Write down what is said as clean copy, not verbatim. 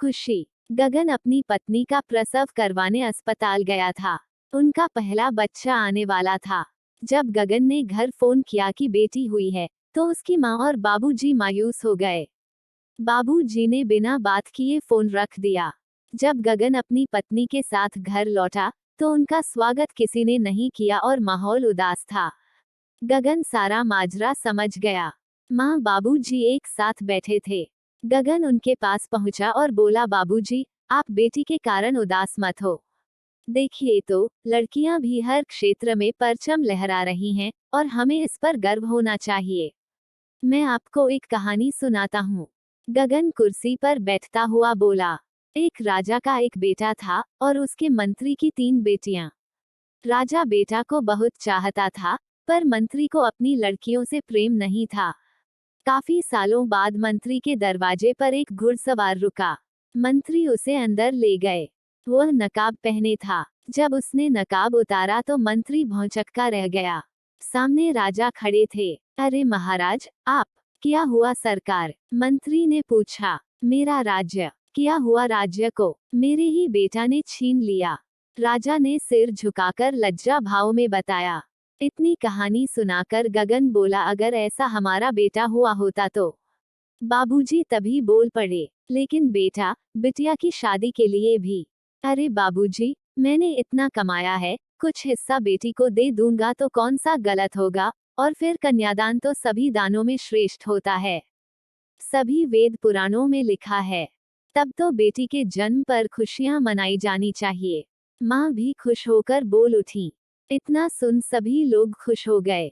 खुशी। गगन अपनी पत्नी का प्रसव करवाने अस्पताल गया था। उनका पहला बच्चा आने वाला था। जब गगन ने घर फोन किया कि बेटी हुई है, तो उसकी माँ और बाबूजी मायूस हो गए। बाबूजी ने बिना बात किए फोन रख दिया। जब गगन अपनी पत्नी के साथ घर लौटा, तो उनका स्वागत किसी ने नहीं किया और माहौल उदास था। गगन सारा माजरा समझ गया। माँ बाबूजी एक साथ बैठे थे। गगन उनके पास पहुंचा और बोला, बाबूजी, आप बेटी के कारण उदास मत हो। देखिए तो, लड़कियां भी हर क्षेत्र में परचम लहरा रही हैं, और हमें इस पर गर्व होना चाहिए। मैं आपको एक कहानी सुनाता हूँ। गगन कुर्सी पर बैठता हुआ बोला, एक राजा का एक बेटा था, और उसके मंत्री की 3 बेटियां। राजा बेटा को बहुत चाहता था, पर मंत्री को अपनी लड़कियों से प्रेम नहीं था। काफी सालों बाद मंत्री के दरवाजे पर एक घुड़सवार रुका। मंत्री उसे अंदर ले गए। वह नकाब पहने था। जब उसने नकाब उतारा तो मंत्री भौंचक्का रह गया। सामने राजा खड़े थे। अरे महाराज, आप। क्या हुआ सरकार? मंत्री ने पूछा। मेरा राज्य। क्या हुआ राज्य को? मेरे ही बेटा ने छीन लिया। राजा ने सिर झुकाकर लज्जा भाव में बताया। इतनी कहानी सुनाकर गगन बोला, अगर ऐसा हमारा बेटा हुआ होता तो। बाबूजी तभी बोल पड़े, लेकिन बेटा, बिटिया की शादी के लिए भी। अरे बाबूजी, मैंने इतना कमाया है, कुछ हिस्सा बेटी को दे दूंगा तो कौन सा गलत होगा, और फिर कन्यादान तो सभी दानों में श्रेष्ठ होता है। सभी वेद पुराणों में लिखा है। तब तो बेटी के जन्म पर खुशियां मनाई जानी चाहिए। माँ भी खुश होकर बोल उठी। इतना सुन सभी लोग खुश हो गए।